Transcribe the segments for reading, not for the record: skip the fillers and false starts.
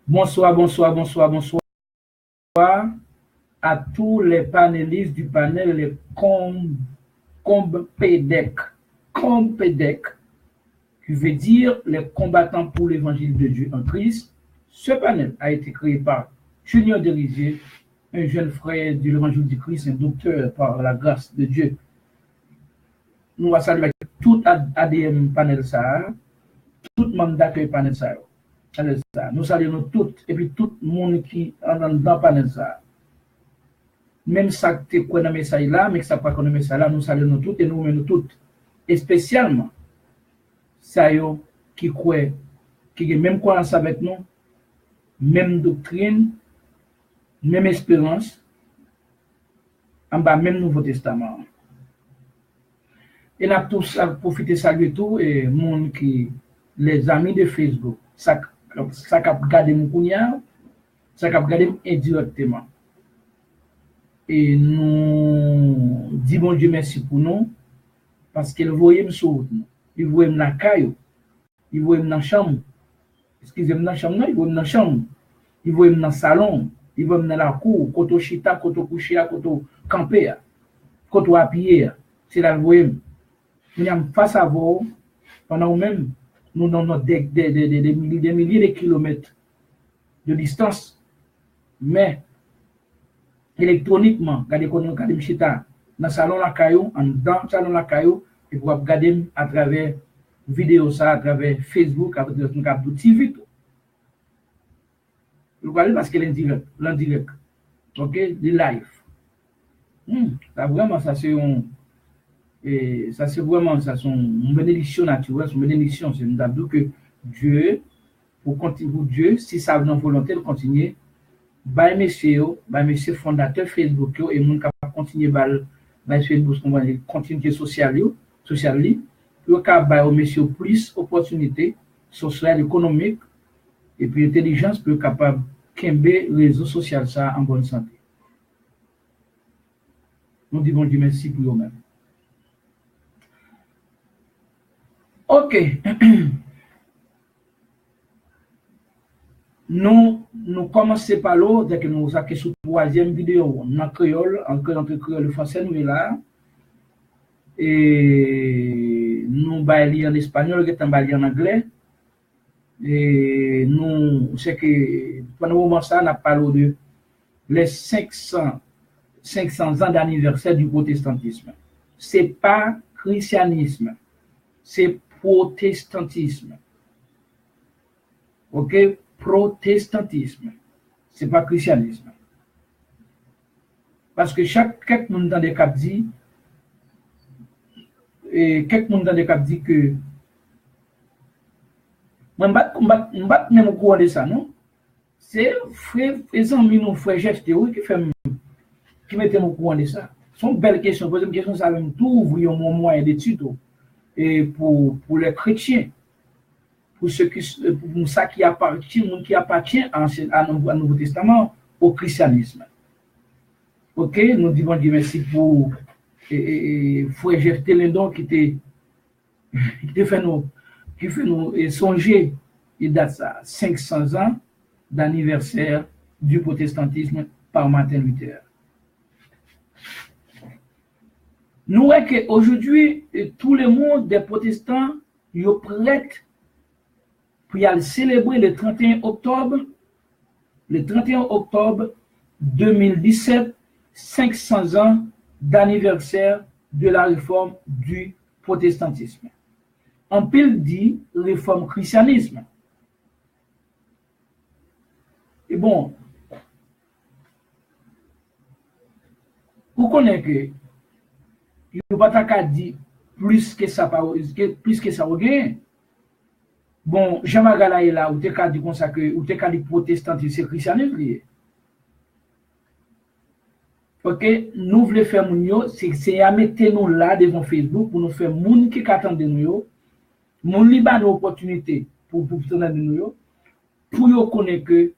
Bonsoir, bonsoir, bonsoir, bonsoir à tous les panélistes du panel, les Compédec, qui veut dire les combattants pour l'évangile de Dieu en Christ. Ce panel a été créé par Junior Derizier, un jeune frère de l'évangile du Christ, un docteur par la grâce de Dieu. Nous allons saluer tout ADM panel ça, tout membre d'accueil panel ça. Nous saluons toutes et puis tout le monde qui est dans le panel ça. Même ça que tu connais ça là, mais que ça pas connaît ça là, nous saluons toutes et nous menons toutes. Et spécialement, ça qui croit, qui a même croyance avec nous, même doctrine, même espérance, en bas même Nouveau Testament. Et nous avons tous profité de saluer tout et monde qui, les amis de Facebook, ça cap garder mon kounya, ça cap garder indirectement. Et nous disons bon Dieu merci pour nous, parce qu'il voyait sur nous, il voyait dans la caillou, il voyait dans la chambre, excusez-moi dans la chambre, non, il voyait dans la chambre, il voyait dans le salon, il voyait dans la cour, koto chita, koto coucher, koto camper, koto appuyer, c'est là le voyait. Nous sommes face à vous, pendant même, nous avons des milliers de kilomètres de distance, mais électroniquement, regardez quand nous regardons chita dans le salon la caillou, dans le salon la caillou, et pour regarder à travers vidéo ça, à travers Facebook, à travers TV. Vous voyez parce que l'indirect, ok, le live. Ça vraiment, ça c'est et ça c'est vraiment ça son une bénédiction naturelle, une bénédiction. C'est une d'abord que Dieu, pour Dieu, si ça a une volonté de continuer, monsieur fondateur Facebook et moun capable continuer Facebook continuité sociale pour capable monsieur plus opportunités sociales, économiques et puis intelligence pour capable kembe réseau social ça en bonne santé. Nous disons Dieu merci pour eux-mêmes. OK. Nous commençons par là, dès que nous avons sur la troisième vidéo en créole, entre créole et français, nous sommes là. Et nous allons en espagnol, nous allons en anglais. Et nous, c'est que pendant le moment ça, on a parlé de les 500 ans d'anniversaire du protestantisme. Ce n'est pas christianisme, c'est protestantisme. OK? Protestantisme. Ce n'est pas christianisme. Parce que quelques monde dans des cas dit, et quelques monde dans des cas dit que je ne pas même au courant de ça, non? C'est frère, amis, nos frères gestes qui mettent au courant de ça. Ce sont belles questions. Poser une question, ça va tout ouvrir mon moyen d'étude et pour les chrétiens. Pour ceux pour ça qui appartient à Nouveau Testament, au christianisme. OK, nous disons Dieu merci pour frère Jeff Telendon qui fait nous songer, il date ça 500 ans d'anniversaire du protestantisme par Martin Luther. Nous voyons qu'aujourd'hui, tout le monde des protestants est prêt pour aller célébrer le 31 octobre 2017, 500 ans d'anniversaire de la réforme du protestantisme. En pile dit réforme christianisme. Et bon, vous connaissez que il ne va pas dire plus que ça regagne. Bon, Jean-Magala est là, ou t'es qu'à dire comme ça que, ou t'es qu'à dire protestantisme, c'est christianisme. Ok, nous voulons faire mon c'est à mettre nous là devant Facebook pour nous faire moun qui attendent nous, moun li ba nous opportunité pour tenir nous, pour yo connaître que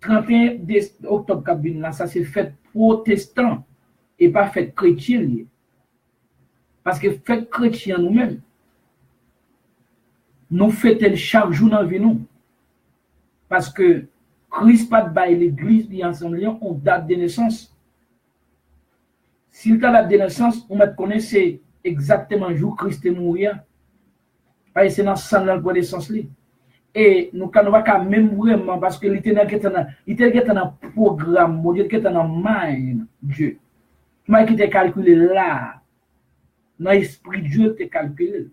31 octobre cabine ça c'est fête protestant et pas fête chrétien. Parce que fête chrétien nous-mêmes, nous fêtons chaque jour dans la vie nous. Parce que Christ pas de bail l'église qui ensemble on date de naissance. S'il t'a date de naissance, on va connaître exactement le jour Christ est mort. C'est dans le de connaissance. Et nous ne pouvons pas même vraiment parce que l'Éternel est dans un programme, Dieu est dans un mind, Dieu. Moi qui t'ai calculé là, dans l'esprit de Dieu, t'es calculé.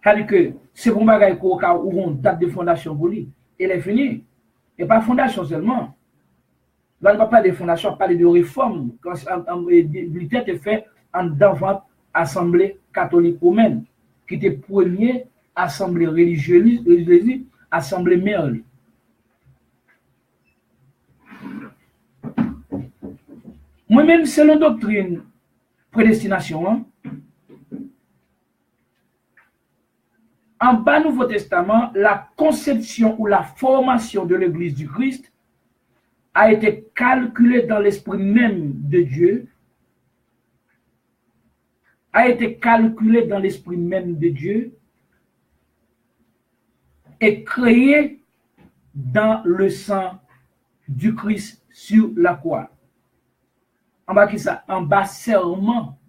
C'est-à-dire que c'est pour bagage où on date de fondation pour lui. Elle est finie. Et pas fondation seulement. Là, on ne va pas de fondation, on va parler de réforme. Quand l'État est fait en devant l'Assemblée catholique romaine, qui était première assemblée religieuse, assemblée mère. Moi-même, selon la doctrine prédestination, hein, en bas Nouveau Testament, la conception ou la formation de l'Église du Christ a été calculée dans l'esprit même de Dieu, et créée dans le sang du Christ sur la croix. En bas qui ça? En bas serment.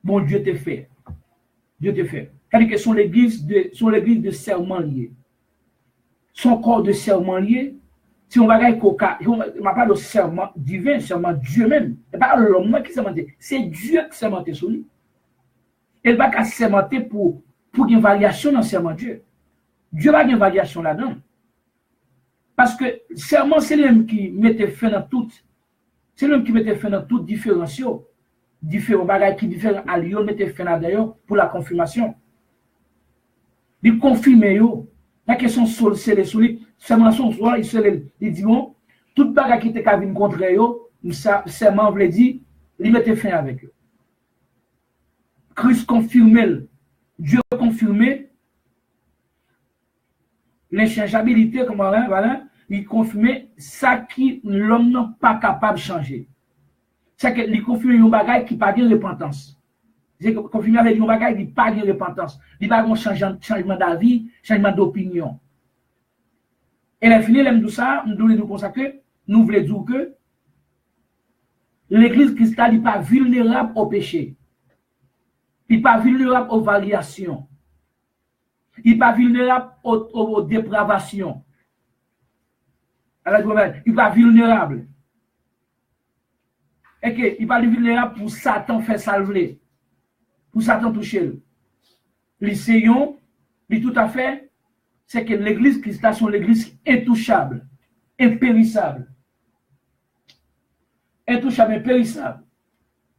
Bon Dieu te fait. Dieu te fait. C'est-à-dire que sont l'église de serment lié. Son corps de serment lié. Si on va regarder coca, on ne parle de serment divin, serment Dieu même. Ce n'est pas l'homme qui sermente. C'est Dieu qui sermente sur lui. Il va pas sermenter pour une variation dans le serment Dieu. Dieu va une variation là-dedans. Parce que serment, c'est l'homme qui mettait fin dans tout. C'est l'homme qui mettait fin dans toute différence. Différents bagages qui différents à Lyon mettait fin là d'ailleurs pour la confirmation. Il confirme yo. La question sur c'est les souliers, seulement son soir, il dit bon, toute bagage qui était venir contre yo, ça seulement veut dire, il mettait fin avec eux. Christ confirme, Dieu confirme l'inchangeabilité comme voilà, il confirme ça qui l'homme n'est pas capable de changer. C'est que il confirme un bagage qui pas de repentance. C'est confirmé avec un bagage qui pas de repentance. Il pas un changement d'avis, changement d'opinion. Et la fini l'aime tout ça, nous voulons nous consacrer, nous voulons dire que l'église cristal n'est pas vulnérable au péché. Il n'est pas vulnérable aux variations. Il n'est pas vulnérable aux dépravations. Il n'est pas vulnérable. Et qu'il n'est pas vulnérable pour Satan faire salver. Pour Satan toucher. L'essayons, tout à fait, c'est que l'église cristal sont l'église intouchable, impérissable. Intouchable, impérissable.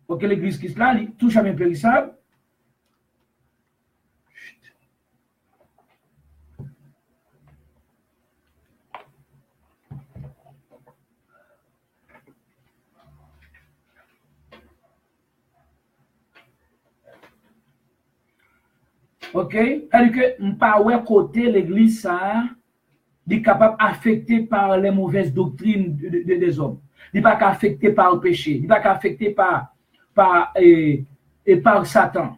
Pour que l'église cristal, intouchable, impérissable. Ok? C'est-à-dire que pas côté l'église, ça est capable d'affecter par les mauvaises doctrines des hommes. Il n'est pas affecté par le péché. Il n'est pas affecté par Satan.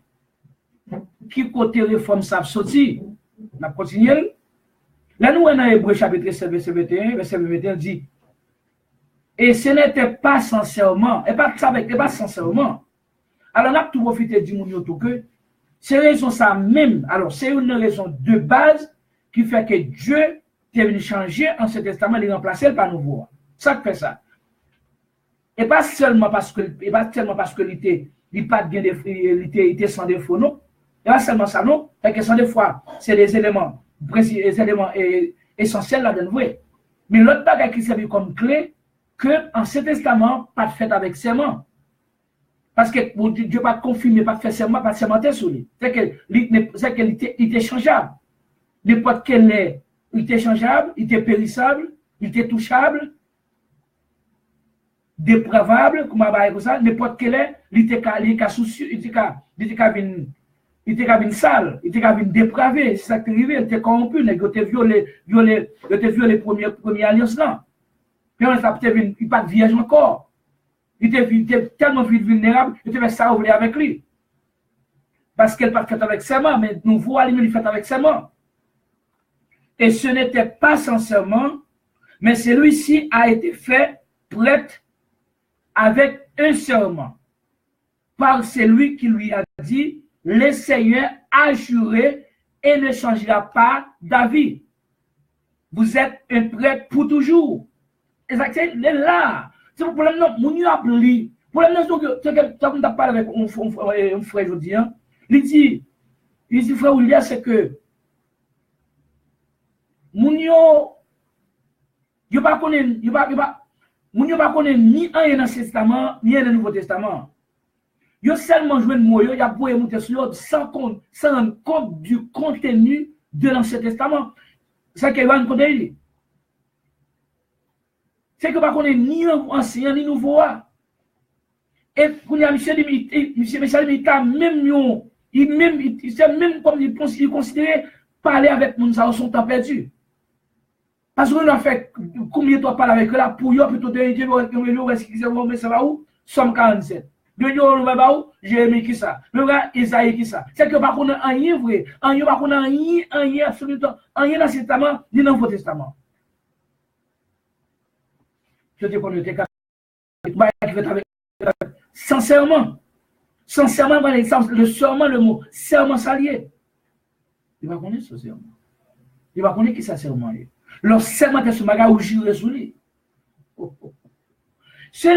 Qui côté réforme ça sorti? On a continué. Là, nous, dans Hébreux chapitre 7, verset 21, dit et ce n'était pas sincèrement, et pas sincèrement. Alors, on a tout profité du monde tout que c'est raison ça même. Alors, c'est une raison de base qui fait que Dieu est venu changer en ce testament, il remplacer par nouveau. Ça fait ça. Et pas seulement parce que il était sans défaut, non. Et pas seulement ça, non. Fait que sans défaut, c'est les éléments essentiels là-dedans. Mais l'autre bagage qui servait comme clé, que en ce testament, pas fait avec serment. Parce que Dieu n'a pas confirmé, pas fait serment, pas sermenté sur lui. C'est qu'il était changeable. N'importe quel est, il était changeable, il était périssable, il était touchable, dépravable, comme ça, n'importe quel est, il était soucieux, il était sale, il était dépravé, c'est ça qui est arrivé, il était corrompu, il était violé première alliance là. Puis on a peut-être il pas de vierge encore. Il était tellement vulnérable, il était ça ouvrir avec lui. Parce qu'elle pas fait avec serment, mais nous voyons il fait avec serment. et ce n'était pas sincèrement, mais celui-ci a été fait prêtre avec un serment par celui qui lui a dit, le Seigneur a juré et ne changera pas d'avis. Vous êtes un prêtre pour toujours. Et ça, c'est là. C'est le problème, non, mon a appelé. Le problème, c'est que, comme tu as parlé avec un frère aujourd'hui, il dit, frère William, c'est que, mon yo pas connaît, mon yo pas connaît ni un dans le Testament, ni dans le Nouveau Testament. Yo seulement joué de mots, yo a pour monter sur sans rendre compte du contenu de l'Ancien Testament. C'est qu'il va nous connaître. C'est que pas connaît ni ancien ni nouveau. Et pour y a monsieur même comme il considère parler avec nous ça son temps perdu. Parce qu'on a fait combien de temps parler avec là pour yo plutôt de Dieu mais ça va où Somme 47. De yo le ba où Jérémie qui ça. Le gars Isaïe qui ça. C'est que pas connaît rien vrai, rien pas connaît rien absolument rien dans l'Ancien Testament ni dans le Nouveau Testament. Je te connais tes sincèrement, le serment, le mot serment salier. Il va connaître ce serment. Il va connaître qui ça serment. Le serment est ce magasin où jure sur lui. C'est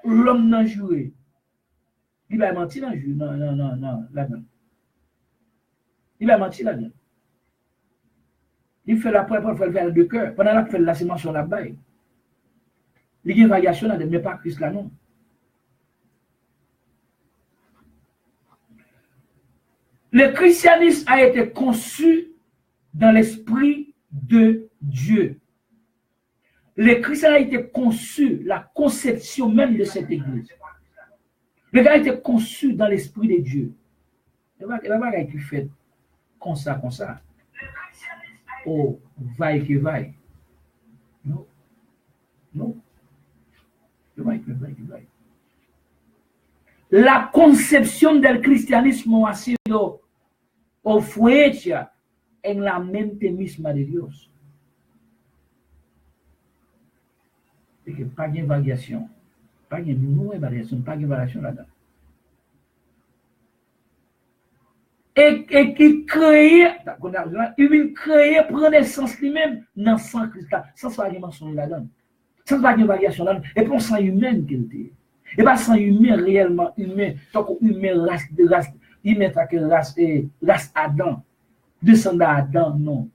l'homme n'a joué. Il va mentir dans le jeu. Non, là-dedans. Il va mentir là-dedans. Il fait la preuve pour faire le de cœur. Pendant qu'il fait la sémence sur la baille. Il y a une variation là-dedans, mais pas Christ là, non. Le christianisme a été conçu dans l'esprit de Dieu. Le christianisme a été conçu, la conception même de cette église. Le gars a été conçu dans l'esprit de Dieu. Il n'y a pas qui fait comme ça. Oh, vaille que vaille. Non. La concepción del cristianismo ha sido o fue hecha en la mente misma de Dios. Et que pas de variation, pas de nouvelle variation, pas de variation là-dedans. Et qui crée, il vient créer, prendre naissance lui-même dans le sang Christ, sans variation là-dedans. Sans pas de variation là-dedans. Et pour sang humain qu'il était. Et pas sang humain réellement humain, tant qu'humain race, humain tant que race Adam, descendant Adam, non.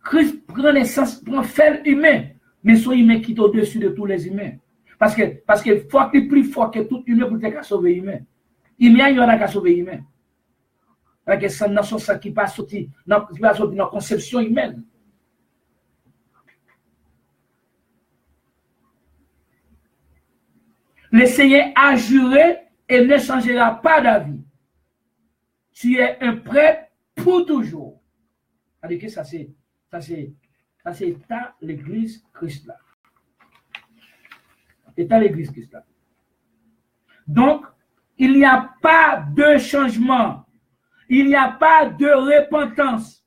Christ prend naissance, prend faire humain, mais son humain qui est au-dessus de tous les humains. Parce que faut qu'il est plus fort que tout humain pour te sauver humain. Il y a un qui sauver humain. Parce que ça n'a pas qui passe sorti dans la conception humaine. Le Seigneur a juré et ne changera pas d'avis. Tu es un prêtre pour toujours. C'est-à-dire que ça c'est l'église Christ là. C'est à l'église Christ là. Donc, il n'y a pas de changement. Il n'y a pas de repentance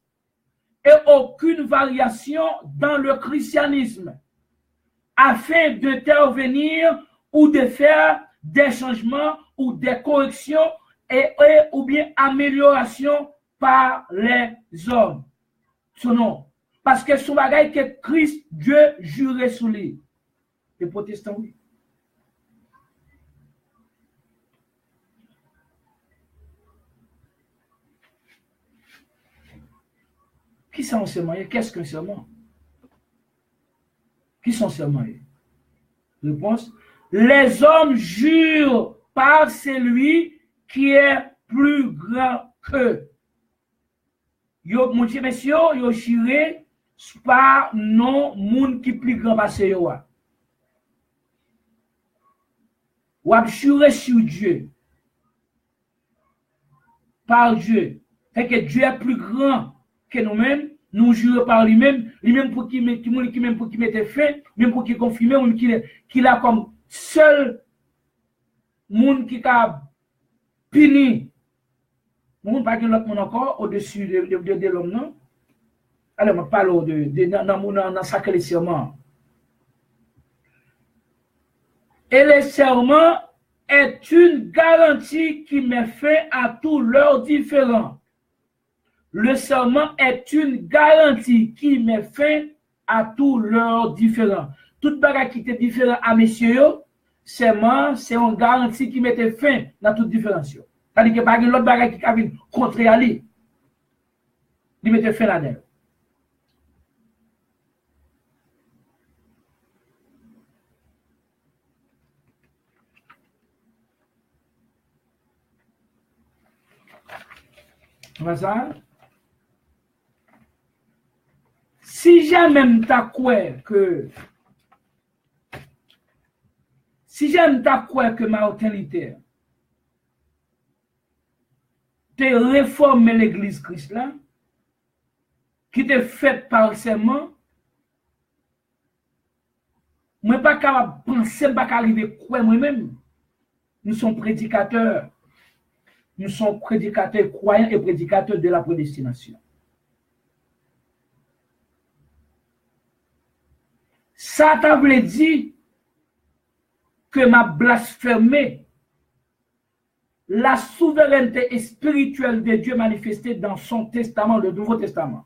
et aucune variation dans le christianisme afin d'intervenir ou de faire des changements ou des corrections ou bien améliorations par les hommes. Non. Parce que son bagage que Christ, Dieu jurait sur lui. Les protestants, oui. Qui sont serment? Qu'est-ce qu'un serment? Qui sont serment? Réponse. Les hommes jurent par celui qui est plus grand qu'eux. Yo, mon Dieu, messieurs, yo juré par non monde qui plus grand que yo. Ou a juré sur Dieu. Par Dieu. Fait que Dieu est plus grand que nous-mêmes. Nous jurons par lui-même pour qu'il mette fin, même pour qu'il confirme, qu'il a comme seul moun qui a puni, moun pas que l'autre monde encore au-dessus de l'homme, non? Alors, je parle dans sacré serment. Et le serment est une garantie qui met fin à tous leurs différends. Le serment est une garantie qui met fin à tous leurs différends. Toute bagarre qui était différent à messieurs, serment, c'est une garantie qui mettait fin à toute différence. C'est-à-dire que pas l'autre bagarre qui a vu contre Ali, il mettait fin là-dedans. Ça? Si jamais t'as quoi que Martin Luther te réformé l'église Christ là, qui te fait par serment, moi pas capable penser pas arriver quoi moi-même. Nous sommes prédicateurs. Nous sommes prédicateurs croyants et prédicateurs de la prédestination. Ça t'a voulu dire que m'a blasphémé la souveraineté spirituelle de Dieu manifestée dans son testament, le Nouveau Testament.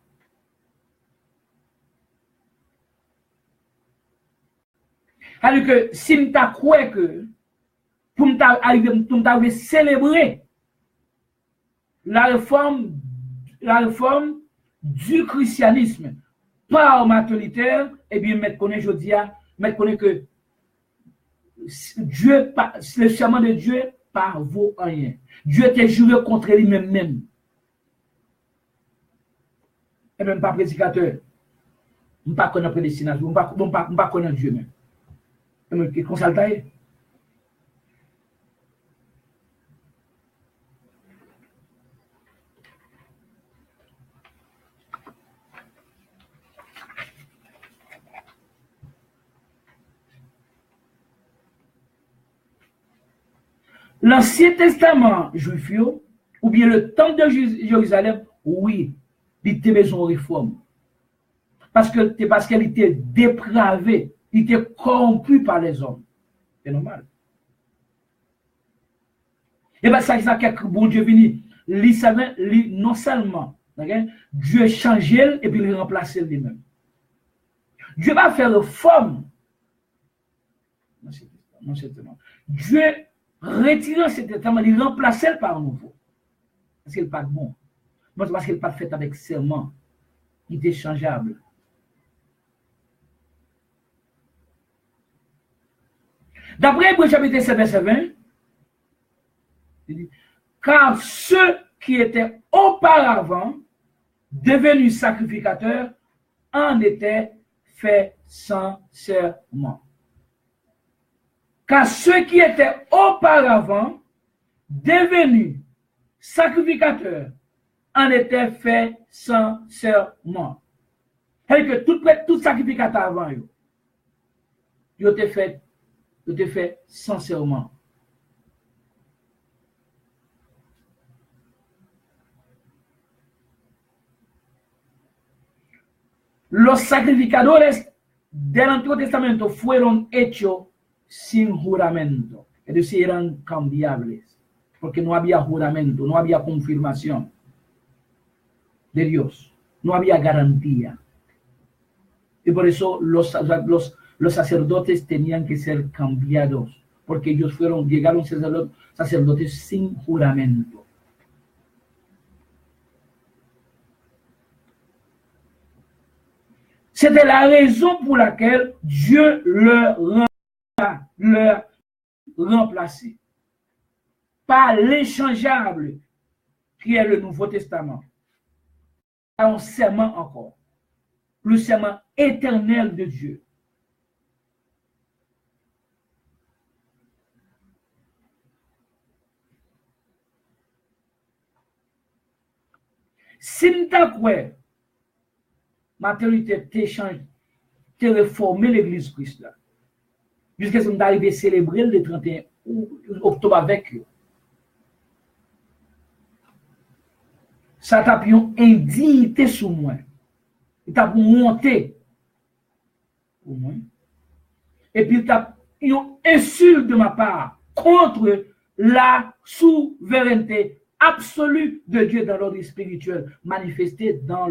Alors que si m'ta croit que pour m'ta célébrer la réforme du christianisme par Martin Luther, eh bien, je connais que Dieu, le serment de Dieu, par vaut rien. Dieu était juré contre lui-même. Et même pas prédicateur. Je ne pas connaître prédestination. Je ne pas connaître Dieu même. Et même qui consultaille. L'Ancien Testament juif, ou bien le temple de Jérusalem, oui, il était besoin de réforme. Parce qu'elle était dépravée, il était corrompu par les hommes. C'est normal. Et bien, ça que bon Dieu venu, non seulement, okay? Dieu changeait et puis il remplaçait lui-même. Dieu va faire réforme. Non, certainement. Dieu retirant cet testament, il remplaçait par un nouveau. Parce qu'il n'est pas bon. Non, c'est parce qu'il n'est pas fait avec serment. Il est changeable. D'après Hébreux chapitre 7, verset 20, il dit, car ceux qui étaient auparavant devenus sacrificateurs en étaient faits sans serment. Car ceux qui étaient auparavant devenus sacrificateurs en étaient faits sans serment. C'est-à-dire que tout sacrificateur avant, ils étaient faits sans serment. Los sacrificadores del Antiguo Testamento fueron hechos sin juramento, es decir, eran cambiables, porque no había juramento, no había confirmación de Dios, no había garantía. Y por eso los sacerdotes tenían que ser cambiados, porque ellos llegaron sacerdotes sin juramento. C'était la raison pour laquelle Dieu leur remplacé par l'échangeable qui est le Nouveau Testament. Un serment encore, le serment éternel de Dieu. Si nous t'avons Martin Luther te réformer l'église Christ là. Jusqu'à ce qu'on arrive à célébrer le 31 octobre avec eux. Ça t'a une indignité sur moi. Il t'a monté pour moi. Et puis il t'a une insulte de ma part contre la souveraineté absolue de Dieu dans l'ordre spirituel manifestée dans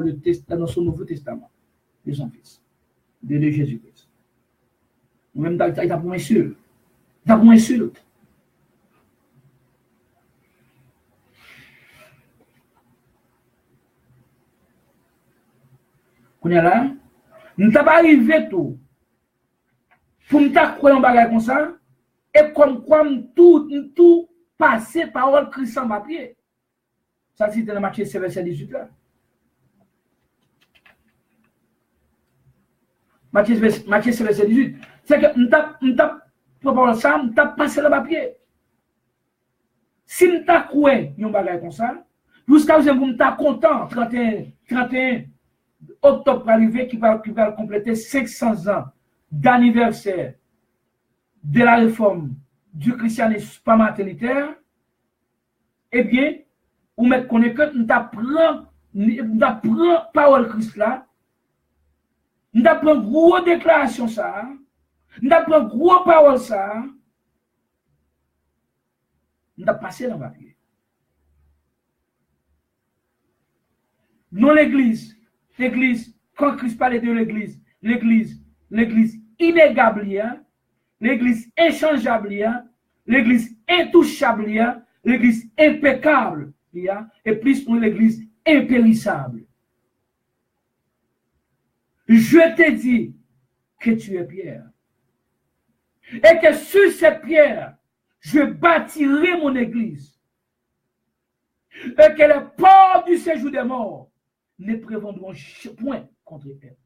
son Nouveau Testament de son Fils, de Jésus-Christ. Même il t'a pour insulte. Il t'a pour insulte. Qu'on est là, nous t'as pas arrivé tout. Pour nous croire en bagage comme ça, et comme quoi tout passer parole Christ en papier. Ça, c'est dans Matthieu 7, verset 18 là. Matthieu 7, verset 18. C'est que nous t'as ça, nous t'as passé le papier. Si nous t'as croire en bagage comme ça, jusqu'à ce que nous t'as content, 31 octobre arrivé qui va compléter 500 ans d'anniversaire de la réforme du christianisme pas maternitaire, eh bien, on met connaît que nous apprend parole Christ là, nous apprend gros déclaration ça, nous apprend gros parole ça, nous avons passé dans la papier. Non l'église, quand Christ parlait de l'église inégable, l'église inchangeable, l'église intouchable, l'église impeccable, et plus l'église impérissable. Je te dis que tu es Pierre. Et que sur cette pierre, je bâtirai mon église. Et que les portes du séjour des morts ne prévendront point contre elle.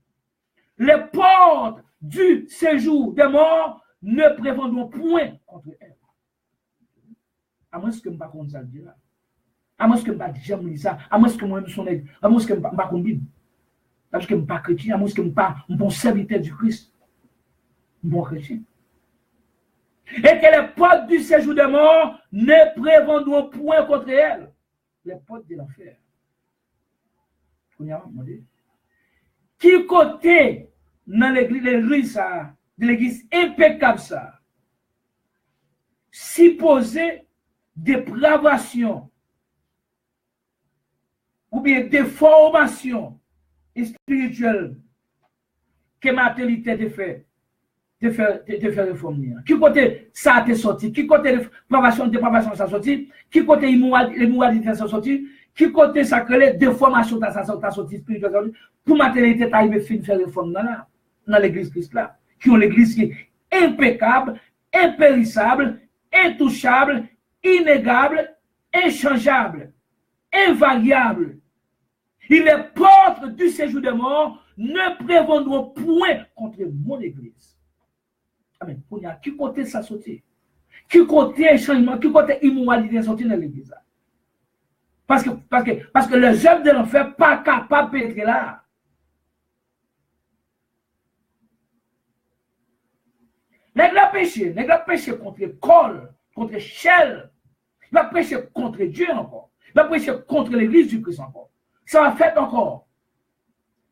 Les portes du séjour des morts ne prévendront point contre elle. À moins que je ne pas contre ça dire là. À moins que je ne pas jamais ça. À moins que moi-même son aide. À moins que je ne pas contre Bible. À moins que je ne pas chrétien. À moins que je ne pas un bon serviteur du Christ. Un bon chrétien. Et que les portes du séjour des morts ne prévendront point contre elle. Les portes de l'enfer. Qui côté dans l'église ça, de l'église impeccable ça, supposé dépravation ou bien déformation spirituelle que ma télité te fait réformer. Qui côté ça a sorti, qui côté dépravation ça sorti, qui côté immoralité ça sorti, qui côté ça que les déformations ça sorti spirituelle pour ma télité t'arriver fin faire réforme dans l'église Christ là, qui ont l'église qui est impeccable, impérissable, intouchable, inégable, inchangeable, invariable. Et les portes du séjour des morts ne prévendront point contre mon église. Amen. Qui côté ça sorti? Qui côté changement, qui côté immoralité sorti dans l'église là? Parce que les œuvres de l'enfer pas capable de pénétrer là. Nèg la péché contre l'école, contre Shell. Il va pécher contre Dieu encore. Il va pécher contre l'église du Christ encore. Ça va fait encore.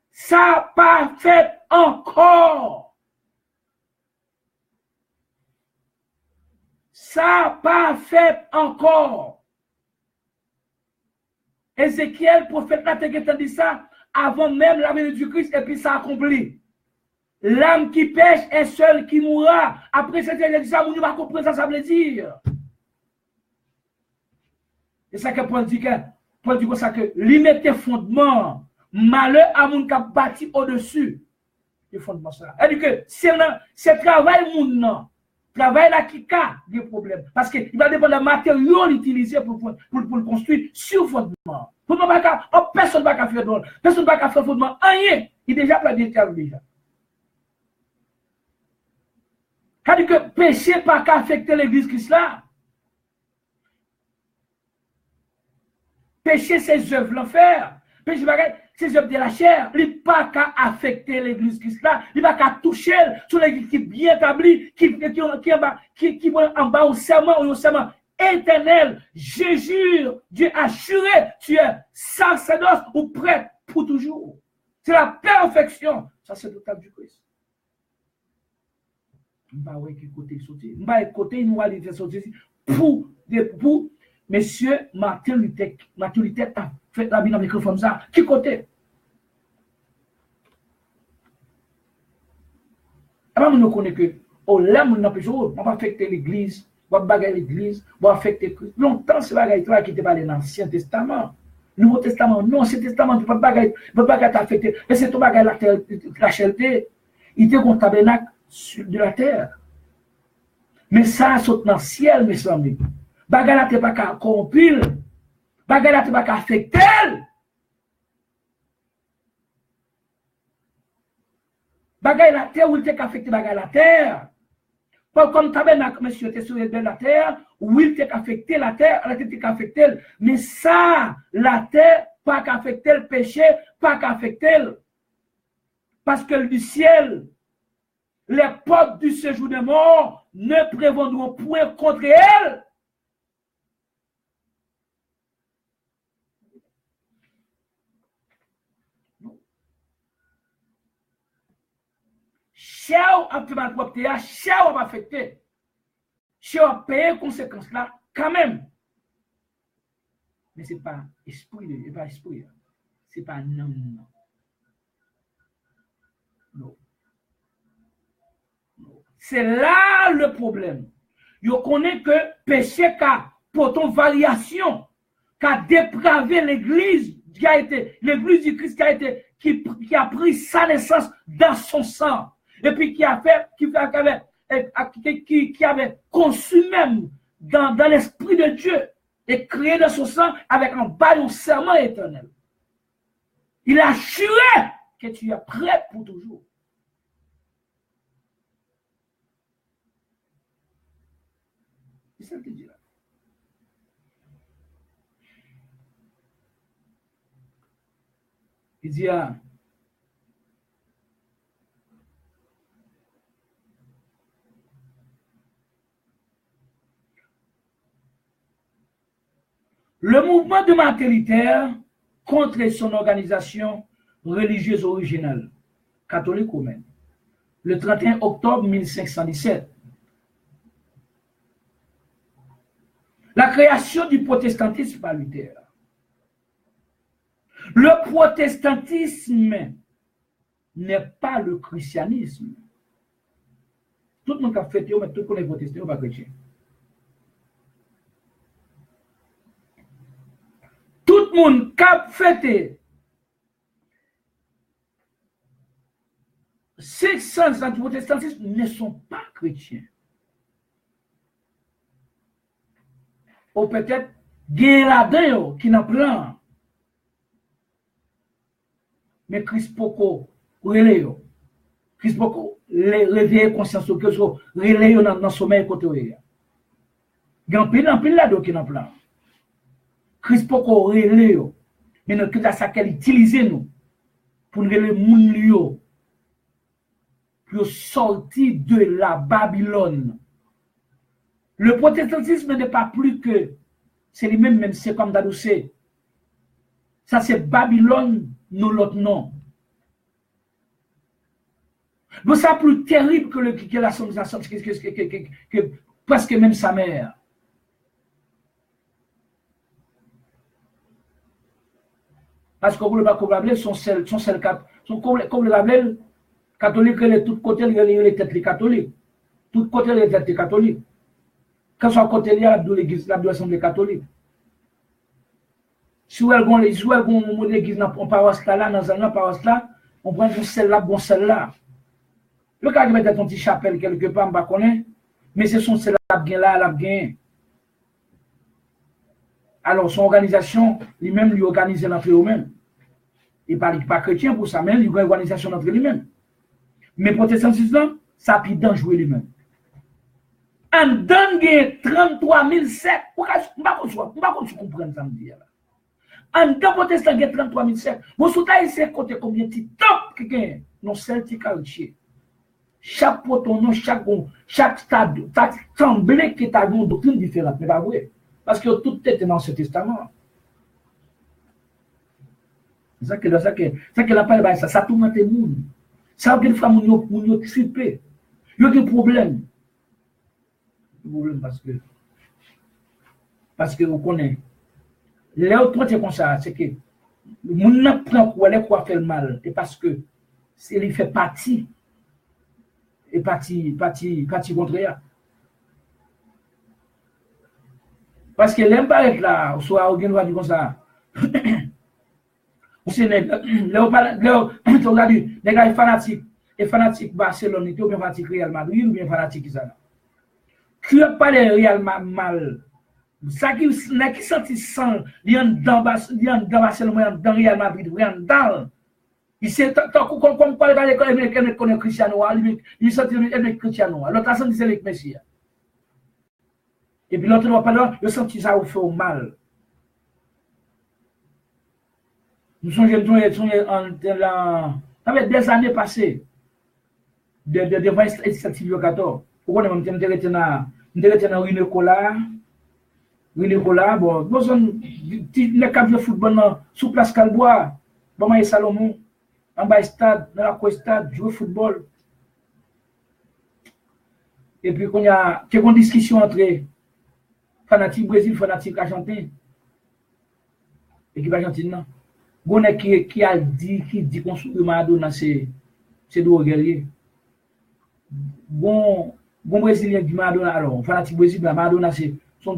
Ça pas fait encore. Ça pas fait encore. Ézéchiel, prophète, n'a pas dit ça avant même la venue du Christ et puis ça accompli. L'âme qui pêche est seule qui mourra. Après cette dit ça, vous ne pas comprendre ça veut dire. Et ça que Paul dit comme ça que limiter fondement, malheur à mon qui bâti au-dessus du fondement ça. C'est-à-dire que c'est travail mon travail là qui a des problèmes. Parce qu'il va dépendre des matériaux utilisés pour le construire sur fondement. Personne ne va faire drôle. Personne ne va faire fondement. Rien. Il est déjà planifié déjà. C'est-à-dire que péché pas qu'à affecter l'église Christ là. Péché ses œuvres, l'enfer. Péché pas ces œuvres de la chair, il n'est pas qu'à affecter l'église Christ là, il n'est pas qu'à toucher sur l'église qui est bien établie, qui est en bas au serment éternel. Je jure, Dieu a juré, tu es sacerdoce ou prêtre pour toujours. C'est la perfection, sacerdotale du Christ. Bah ouais, qui côté sorti. Bah côté il nous va aller sortir pour monsieur Martin Luther a fait la vie dans le microphone ça. Qui côté? Avant nous connaît que au l'aime n'a pas on va affecter l'église, on va bagailler l'église, on va affecter longtemps c'est bagaille là qui était dans l'Ancien Testament. Nouveau Testament, non, Ancien Testament, tu ne peux pas t'affecter. Mais c'est ton bagage la chelté. Il était un tabernacle de la terre. Mais ça saute dans le ciel, mes amis. Bagage là, tu n'es pas qu'à corrompre. Bagage là, tu n'es pas qu'à affecter. Bagage la terre, où il t'est qu'à affecter bagage la terre. Pas comme tabernacle, monsieur, tu es sur la terre, où il t'est affecté la terre, la terre t'est affecté. Mais ça, la terre, pas qu'affecter le péché, pas qu'affecter. Parce que du ciel, les portes du séjour des morts ne prévendront point contre elle. Cher a fait mal propre, cher va affecter. Cher a payé conséquences là, quand même. Mais ce n'est pas esprit, c'est pas esprit. Ce n'est pas non. Non. C'est là le problème. Vous connaissez que péché a pourtant variation, qui a dépravé l'église, l'église du Christ qui a pris sa naissance dans son sang. Et puis qui avait conçu même dans l'esprit de Dieu et créé dans son sang avec un bail serment éternel. Il a juré que tu es prêt pour toujours. C'est ça qu'il dit là. Il dit le mouvement de Martin contre son organisation religieuse originale, catholique romaine, le 31 octobre 1517. La création du protestantisme par Luther. Le protestantisme n'est pas le christianisme. Tout le monde a fait, mais tout le monde est protestant, pas chrétien. Tout le monde a fait 600 ans du protestantisme ne sont pas chrétiens. Ou peut-être, il y a là-dedans qui n'a plein. Mais Christ Poko, relais. Christ Poko, réveiller conscience que so relais dans le sommeil côté. Il y a un pile là-dedans qui n'a plein. Christ Poko, relais. Mais nous avons ça qu'elle utilise nous pour nous les moun pour sortir de la Babylone. Le protestantisme n'est pas plus que, c'est lui-même, même c'est comme d'adoucé. Ça c'est Babylone, nous l'autre nom. Mais ça plus terrible que la sonorisation, que presque même sa mère. Parce que le Babylone sont celles comme le Babylone catholique, de tous côtés, les têtes catholiques. Tout côté, les têtes catholiques. Quand soit côté là de l'église, l'assemblée catholique. Si vous avez un l'église en paroisse là, dans un paroisse là, on prend celle-là, bon celle-là. Le cas qui met un petit chapelle quelque part, on ne connaît, mais c'est son celle-là, bien là, la bien. Alors, son organisation, lui-même, lui organise l'entrée eux-mêmes. Il ne pas chrétien pour ça, mais il y a une organisation d'entrée lui-même. Mais protestantisme, ça peut dangereux lui-même. En donne 33 000 sectes. Je ne sais pas si vous comprenez ça. En deux protestants, il y a 33 000 siècles. Vous savez, c'est côté combien de temps qui gagne? Non, c'est qui calcier. Chaque proton, chaque stade, chaque semblé qui est à une doctrine différente. Mais pas vrai. Parce que tout est dans ce testament. C'est ça que la parole, ça tourmente le monde. Ça veut dire que les femmes ont trippé. Il y a des problèmes. Parce que vous connaissez. Les autres c'est comme ça, c'est que le monde n'apprend quoi faire le mal. Et parce que il fait partie. Et partie contraire. Parce que l'aime pas être là, soit au va dire comme ça. Vous savez, les gars fanatiques, et fanatiques Barcelone, ils sont bien fanatiques Real Madrid ou bien fanatiques ça. Qui a pas de Real mal. Ça qui senti sang, il y a dans Barcelone, dans Real Madrid, il y a dans. Il s'est comme parler dans l'école américaine connaît Cristiano, il senti le Cristiano. L'autre a senti c'est le Messi. Et puis l'autre va pas là, il senti ça au fait mal. Nous sommes avec des années passées, de 27 14. Pourquoi nous sommes dans Rinecola, bon, nous sommes les cadres de football sous place Calbois, bon, Salomon, en bas stade, dans la cour stade, jouer football. Et puis, il y a une discussion entre fanatique Brésil, fanatique Argentine, équipe argentine. Gonne qui dit qu'on se Maradona c'est deux guerriers. Bon Brésilien dit Maradona, alors fanatique Brésil, Maradona c'est son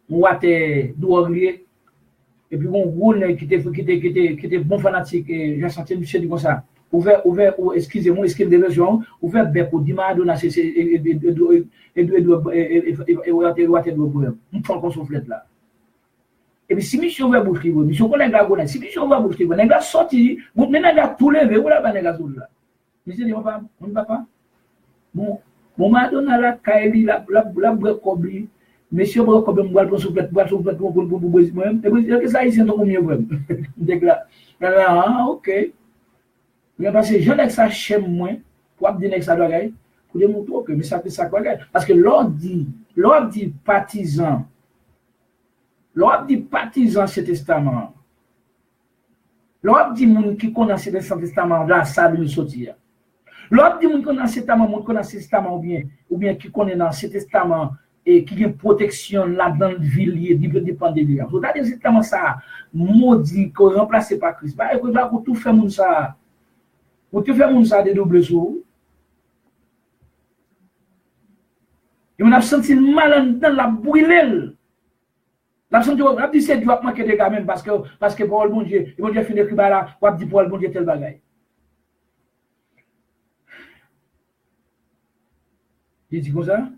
water deux guerriers. Et puis bon Gonne qui était bon fanatique, j'ai senti monsieur dit comme ça. Ouvert, excusez-moi, des versions, ouvert Beko dit Maradona c'est water deux guerriers. On prend qu'on souffle là. Et puis si monsieur ouvert bouche libre, monsieur connaît la gonne, si monsieur ouvert bouche libre, nèg sorti, bon nèg tout levé, ou là ba nèg tout là. Monsieur dit on va pas. Bon Madonna la Kaili la Brekobli, monsieur Brekobli m'boile pour soufflet pour moi. Et puis que ça ici donc mieux vraiment. Dèg là. Ah OK. Mais parce que je n'ai ça chez moi pour dire nèg ça bagaille, pour démontrer que mais ça fait ça bagaille parce que l'on dit partisan. L'on dit partisan ce testament. L'on dit moun qui connaît ce testament là ça lui sortir. L'on dit moun qui connaît ce testament ou bien qui connaît dans ce testament et qui a une protection là dans le villier dépend de lui. Vous regardez ce testament ça maudit qu'on remplacé par Christ. Bah écoute là pour tout faire moun ça. Pour tout faire moun ça de double sous. Et on a senti mal dans la brûler. L'absence de dit c'est doit manquer des gars même parce que pour le bon Dieu finit écrit là, ou dit pour le bon Dieu tel bagaille. Il dit comme ça.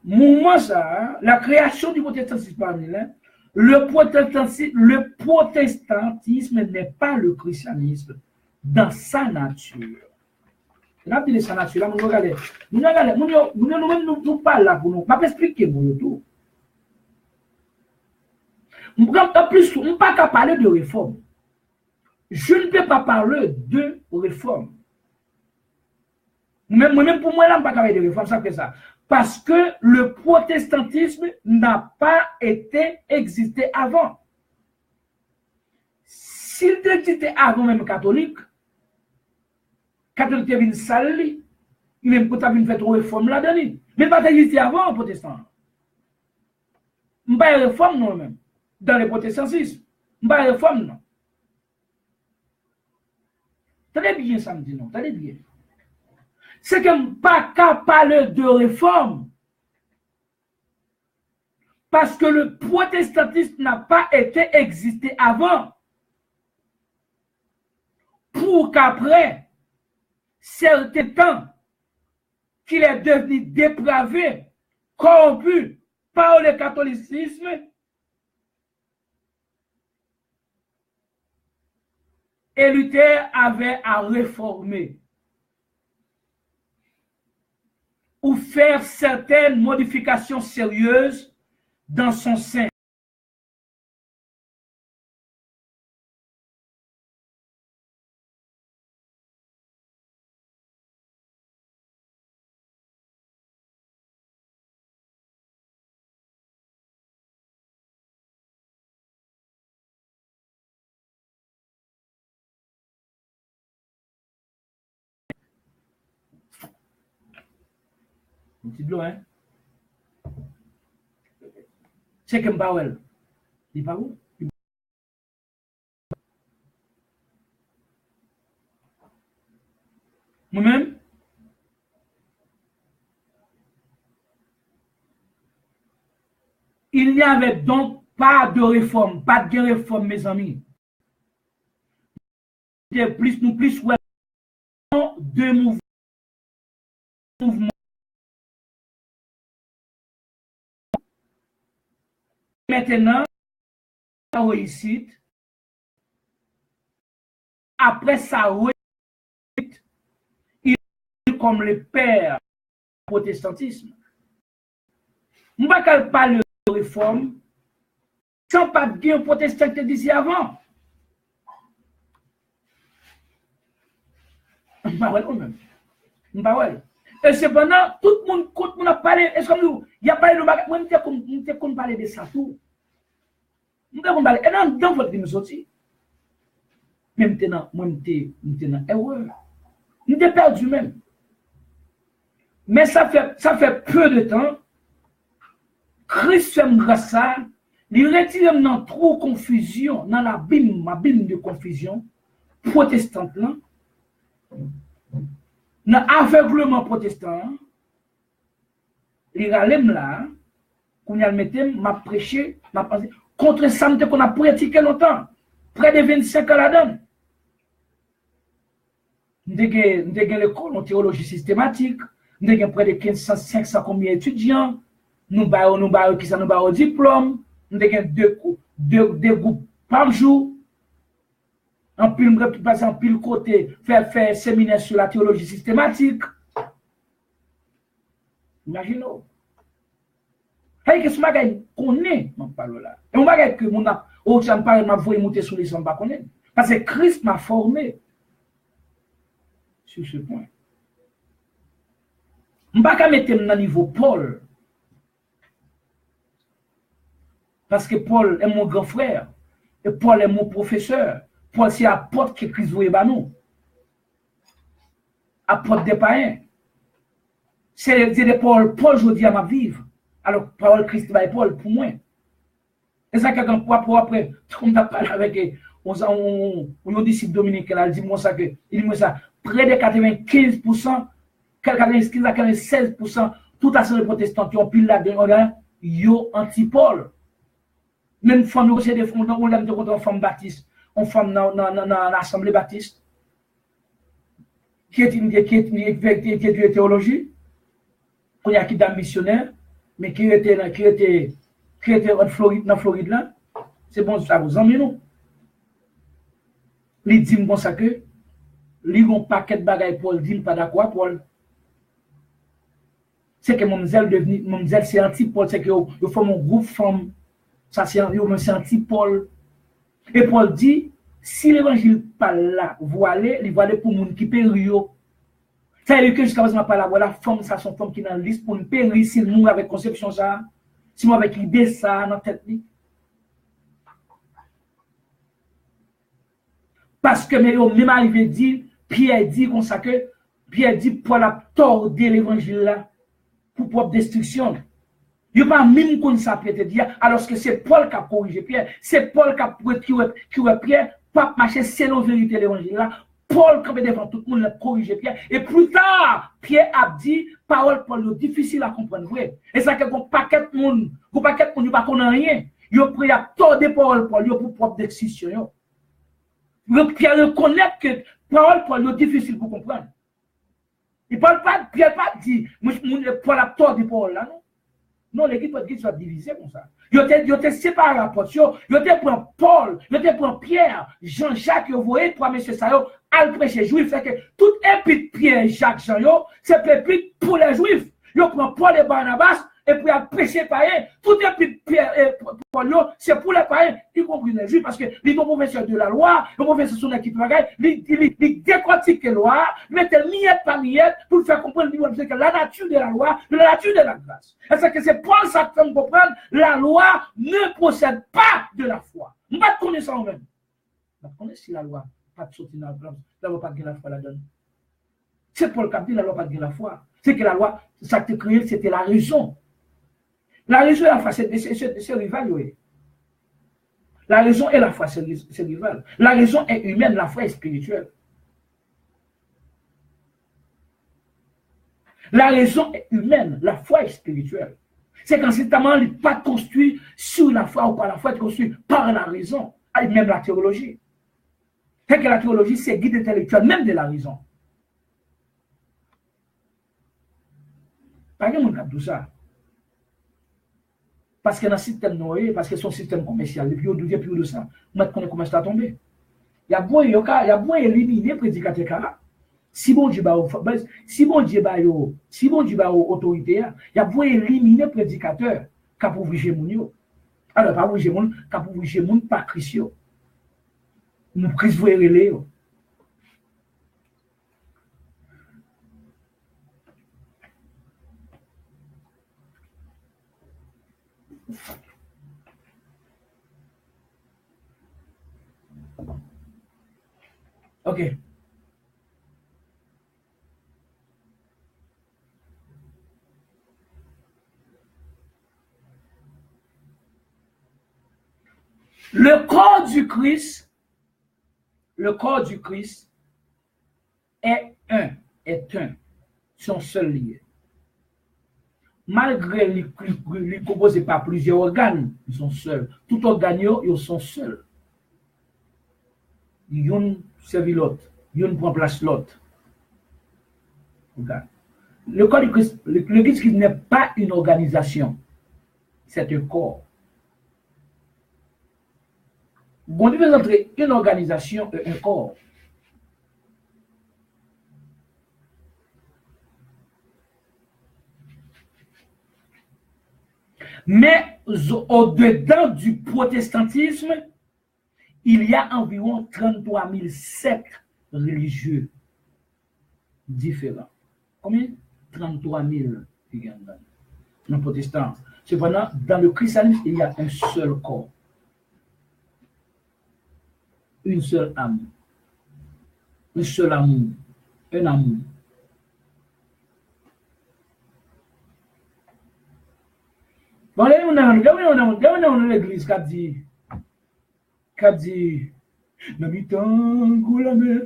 Moment ça, la création du protestantisme parmi là, le protestantisme n'est pas le christianisme dans sa nature. Là, de sa nature, là, nous parlons là pour nous. Je vais expliquer pour tout. En plus, on ne peut pas parler de réforme. Je ne peux pas parler de réforme. Même pour moi, là, je ne peux pas parler de réforme, ça fait ça. Parce que le protestantisme n'a pas été existé avant. S'il existait avant même catholique, catholique vient salir, il est peut-être venu faire une réforme là-dedans. Mais pas existé avant protestant. Je ne pas de réforme non même. Dans le protestantisme. Je ne pas de réforme non. Très bien ça me dit non, très bien. C'est que je ne pas qu'à parler de réforme. Parce que le protestantisme n'a pas été existé avant. Pour qu'après certains temps qu'il est devenu dépravé, corrompu par le catholicisme, et Luther avait à réformer. ou faire certaines modifications sérieuses dans son sein. Un petit bleu, hein? C'est comme Bawel. Il pas où? Moi-même, il n'y avait donc pas de réforme, pas de réforme, mes amis. Nous plus ouais, deux mouvements. Maintenant, sa réussite, après sa réussite, il est comme le père du protestantisme. Je ne vais pas parler de réforme sans pas dire un protestant qui d'ici avant. Et cependant, tout le monde a parlé, est-ce que nous, il y a parlé de bagage, moi, je ne parler de ça tout. Nous devons parler, et dans votre vie, nous aussi. Maintenant, moi, je suis heureux. Nous sommes perdus même. Mais ça fait peu de temps, Christ fait grâce à ça, il retire dans trop confusion, dans l'abîme de confusion, protestante là, dans l'aveuglement protestant, il ralème là, qu'on y a le m'a prêché, m'a pensé, contre ça qu'on a pratiqué longtemps, près de 25 ans là-dedans. Nous avons l'école en théologie systématique, nous avons près de 1500, 500 combien d'étudiants, nous avons qui ça nous avons diplôme, nous avons deux groupes par jour. En pile, passer en pile côté, faire séminaire sur la théologie systématique. Imaginez-vous. Qu'est-ce que qu'on est, on parle là. Et on va dire que mon a, oh, ça me parle, m'a voulu monter sur les sons, pas connaître. Parce que Christ m'a formé sur ce point. Je ne vais pas mettre dans le niveau Paul. Parce que Paul est mon grand frère. Et Paul est mon professeur. Paul, c'est apôtre que Christ voulait à nous. Apôtre des païens. C'est de Paul, je dis à ma vivre. Alors, Paul, Christ va Paul pour moi. Et ça, quelqu'un pour après, on a parlé avec nos disciples dominicains, il dit moi ça, près de 95%, 96%, tout à les protestants qui ont pile là-dedans, yo anti-Paul. Même femme, c'est des femmes, on l'aime de contre une femme baptiste, une femme dans l'assemblée baptiste, qui est une théologie, qu'on y a qui d'un missionnaire, mais qui était en Floride, dans Floride là, c'est bon, ça vous emmène nous. Il dit comme ça que, il y a un paquet de bagailles Paul dit pas d'accord Paul. C'est que mon zèle c'est anti-Paul, c'est que je forme un groupe femme, ça c'est anti-Paul. Et Paul dit, si l'évangile pas là, voilé, il va aller pour moun qui périt. Ça veut dire que jusqu'à présent, pas là, voilà, femme, ça sont femmes qui dans la liste pour nous périr, si nous avec conception ça, si nous avec l'idée ça dans la tête. Parce que même arrivé dit, Pierre dit comme ça que, Pierre dit pour la torder l'évangile là, pour propre destruction. Il n'y a pas même qu'on ça peut dire, alors que c'est Paul qui a corrigé Pierre, c'est Paul qui a qui Pierre, pas marcher selon vérité l'évangile là. Paul, quand devant tout le monde, a corrigé Pierre. Et plus tard, Pierre a dit, parole Paul, difficile à comprendre. Vrai. Et ça, que un paquet de monde, il ne va pas rien. Il a pris à torder parole Paul, pour propre décision. Pierre reconnaît que parole Paul est difficile pour comprendre. Il ne parle pas, Pierre pas dit, Paul a tordu Paul là, non? Non, l'équipe soit divisée comme ça. Il était séparé à l'apôtre, il était pour Paul, il était pour Pierre, Jean-Jacques, vous voyez, trois messieurs ça, à le prêcher juif, fait que tout épite Pierre, Jacques, Jean, c'est pépite pour les juifs. Ils prennent Paul et Barnabas et puis à pécher païen. Tout est plus Pierre et Paul, c'est pour les païens, y compris les juifs, parce que les professeurs de la loi, les professeurs sont équipe bagaille, ils décortiquent la loi, mettent miette par miette pour faire comprendre que la nature de la loi, la nature de la grâce. C'est que c'est Paul ça fait comprendre, la loi ne procède pas de la foi. On va connaître ça en même. On va connaître si la loi pas de sortir dans la grâce, la loi pas de la foi la donne. C'est Paul qui a dit la loi pas de la foi. C'est que la loi, ça te créé, c'était la raison. La raison et la foi, c'est rival, oui. La raison et la foi, c'est rival. La raison est humaine, la foi est spirituelle. La raison est humaine, la foi est spirituelle. C'est qu'en ce moment, il n'est pas construit sur la foi ou par la foi, il est construit par la raison, et même la théologie. C'est que la théologie, c'est guide intellectuel, même de la raison. Pas de monde tout ça. Parce que dans le système noyé, parce que son système commercial, et puis on doute plus de ça, on connaît comment ça a tombé. Il y a beau éliminer prédicateur car si bon Dieu ba autorité, il y a beau éliminer prédicateur qui pour ouvrir moun. Alors pas ouvrir moun, qui pour ouvrir moun pas Christ. Nous Christ voyer relé. OK. Le corps du Christ est un, son seul lié. Malgré les composés par plusieurs organes, ils sont seuls. Tout organe, ils sont seuls. Ils ont servi l'autre, ils ont pris place l'autre. Le corps du Christ, le Christ n'est pas une organisation, c'est un corps. Bon, Dieu veut entrer une organisation et un corps. Mais au-dedans du protestantisme, il y a environ 33 000 sectes religieux différents. Combien? 33 000 dans le protestant. Cependant, dans le christianisme, il y a un seul corps. Une seule âme. Un seul amour. Un amour. Bon, là, on a l'église qui a dit, dans le temps, qu'on la mer,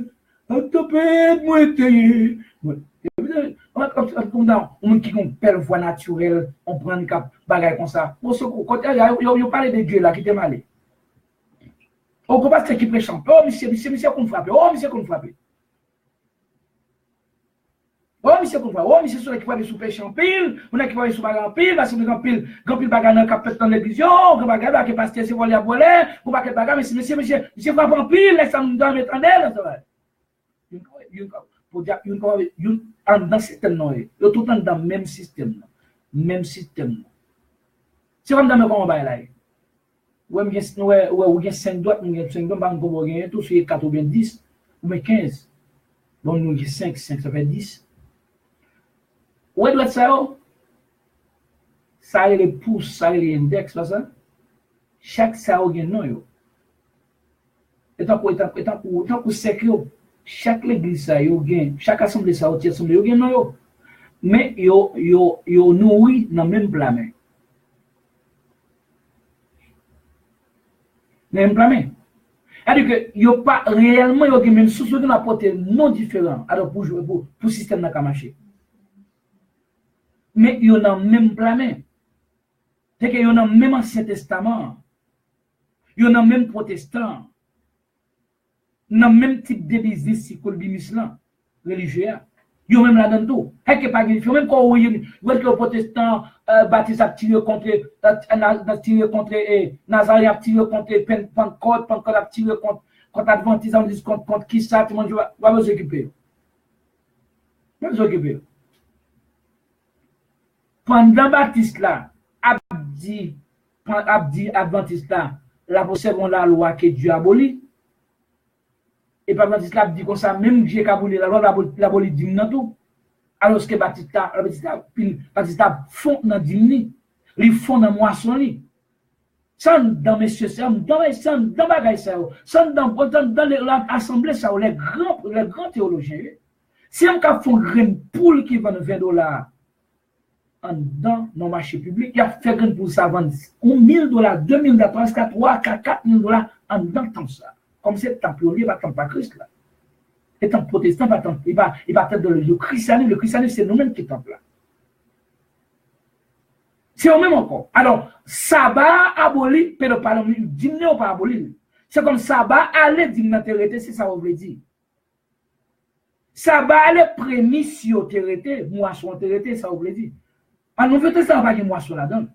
à topé, moi, t'ayé. On qui ont belle voix naturelle, on prend une cap, bagaille comme ça. Pour ce côté, il parle de Dieu là qui t'est malé. On ne peut pas se qui prêche. Oh, monsieur, qu'on frappe. Oh, monsieur, qu'on frappe. Oh, monsieur, qu'on frappe. Oh, monsieur, sur qui va sous pêche en pile. On a qui va sous bagarre en pile. Parce que grand pile bagarre dans le capet dans l'église. Grand bagarre qui passe, c'est volé à voler. Ou pas quel bagarre, monsieur, frappe en pile. Laisse ça nous donne mettre en elle. Pour dire, dans ce système, il y a tout le temps dans le même système. C'est comme dans le combat là. Ou bien 5 doigts, ou bien 5 doigts, on va gagner tout sur 4 ou bien 10, ou bien 15. Bon, nous avons 5, ça fait 10. Où est-ce que ça? Ça est les pouces, ça est les index, ça. Chaque ça a un nom. Et tant que c'est que chaque église, chaque assemblée, ça a un nom. Mais ils nourrit dans le même plat. C'est-à-dire que il n'y a pas réellement même sous qui apporte non différent alors pour jouer pour le système n'a qu'à marcher. Mais il y a même planète. C'est qu'il y a même Ancien Testament. Il y a même protestant. Il y a même type de business psychologique religieux. Il y a même là-dedans tout. C'est que pas grave. Même quand les protestants baptisent à tirer contre Nazareth, à tirer contre Pentecôte, à tirer contre Adventiste, on dit contre qui ça, tout le monde va vous occuper. Va vous occuper. pendant Baptiste là, Abdi Adventiste là, la possèdons la loi que Dieu abolit. Et pas Baptiste là dit comme ça, même Dieu qui abolit la loi, l'abolit dit tout. Alors que Baptiste fond dans dimni, il fond dans moisson li. Sans dans messieurs, sans dans bagay ça, sans dans l'assemblée ça, les grands théologiens. Si on a fait une poule qui vend $20 en dans nos marchés publics, il a fait une poule ça vendre $1,000, $2,000, $3,000, $4,000 en dans temps ça. Comme c'est templier, va pas Christ là. Étant protestant, il va être dans le christianisme. Le christianisme, c'est nous-mêmes qui sommes là. C'est eux-mêmes encore. Alors, sabbat aboli, pédophile, dîner ou pas aboli. C'est comme sabbat aller dignité, c'est ça qu'on veut dire. Sabbat aller prémisse au terreté, moisson terreté, ça on veut dire. Alors, nous faisons ça, on va gagner moisson là-dedans.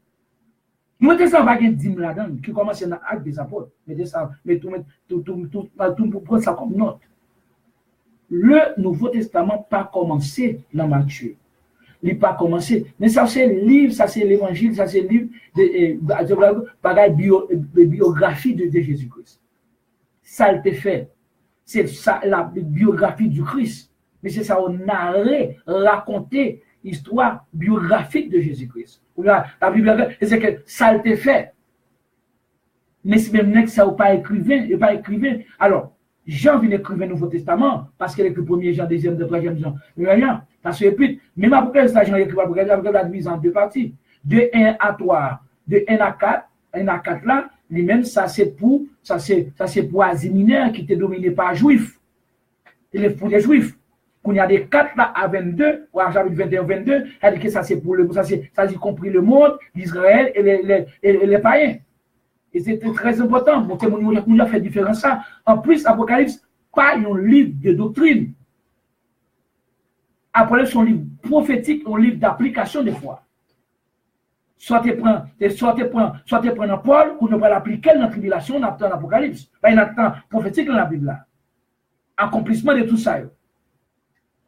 Nous faisons ça, on va gagner dîme là-dedans, qui commence dans l'acte des apôtres. Mettez ça, mettez tout pour prendre ça comme note. Le Nouveau Testament pas commencé dans Matthieu. Il pas commencé. Mais ça c'est le livre, ça c'est l'évangile, ça c'est le livre de biographie de Jésus-Christ. Ça le fait. C'est ça la biographie du Christ. Mais c'est ça on narré, raconté histoire biographique de Jésus-Christ. La Bible c'est que ça le fait. Mais c'est même que ça ou pas écrivain, et pas écrivain. Alors Jean vient écrire le Nouveau Testament parce qu'il écrit 1er Jean, 2e, 3e Jean. Rien. Parce que puis, même après ça, Jean écrit la mise en deux parties. De 1 à 3, de 1 à 4, 1 à 4 là, lui-même, ça c'est pour Asie mineure qui était dominé par Juifs. Et pour les Juifs. Quand il y a des 4 là à 22, ou à chapitre 21, 22, ça dit que ça c'est pour le, ça y compris le monde, l'Israël et les païens. Et c'était très important. On a fait différence ça. En plus, Apocalypse, pas un livre de doctrine. Apocalypse, son livre prophétique, un livre d'application des fois. Soit tu prends Paul, ou ne pas l'appliquer dans la tribulation, on attend l'Apocalypse. Il y a un temps prophétique dans la Bible là. Accomplissement de tout ça.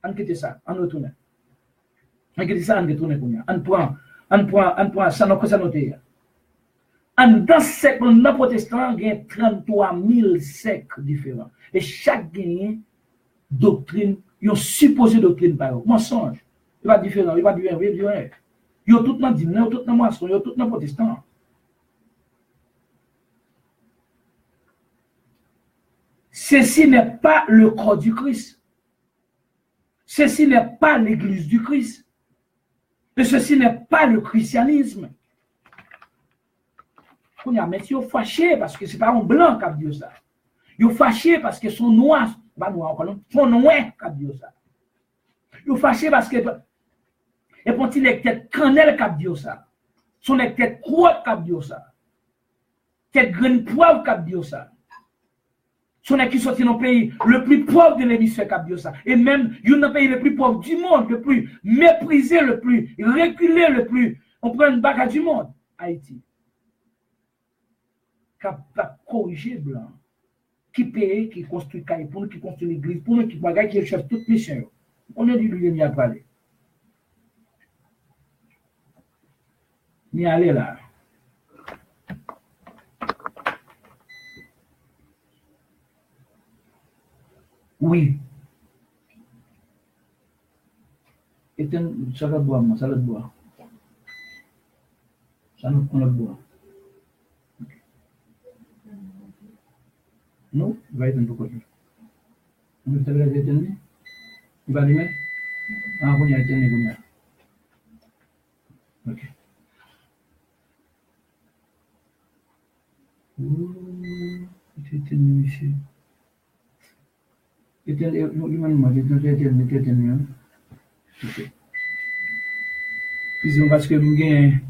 On quitte ça, on retourne. On quitte ça, on retourne. On prend ça, on ça noter. Dans le protestant, il y a 33 000 sectes différents. Et chaque gagne doctrine, il y a supposé doctrine par eux. Mensonge. Il va différent, il va différent. Il y a tout dans le dîme, il y a tout dans le moisson, il y a tout dans le protestant. Ceci n'est pas le corps du Christ. Ceci n'est pas l'église du Christ. Et ceci n'est pas le christianisme. Mais si vous fâché parce que ce n'est pas un blanc qui a dit ça. Vous fâché parce que son noir, son noir qui a dit ça. Vous fâché parce que et pour il est peut-être cannelle qui a dit ça. Son est peut-être croix qui a dit ça. Peut-être graine poivre qui a dit ça. Son est qui sorti dans le pays le plus pauvre de l'hémisphère qui a dit ça. Et même, il y a un pays le plus pauvre du monde, le plus méprisé, le plus reculé, le plus. On prend une bagarre du monde, Haïti. Qui a corrigé blanc, qui paye, qui construit caille pour nous, qui construit l'église pour nous, qui bagaille, qui cherche toute mission. On a dit lui, il y a parlé. Ni aller là. Oui. Et ça va boire, ça va boire. Ça nous prend le bois. Non, il va être un peu côté. Vous savez la détenue? Il va allumer? Ah, vous y avez tenu, vous y avez. Ok. Ouh, c'est tenu ici. Il m'a demandé de tenu. Ok. Disons parce que vous gagnez.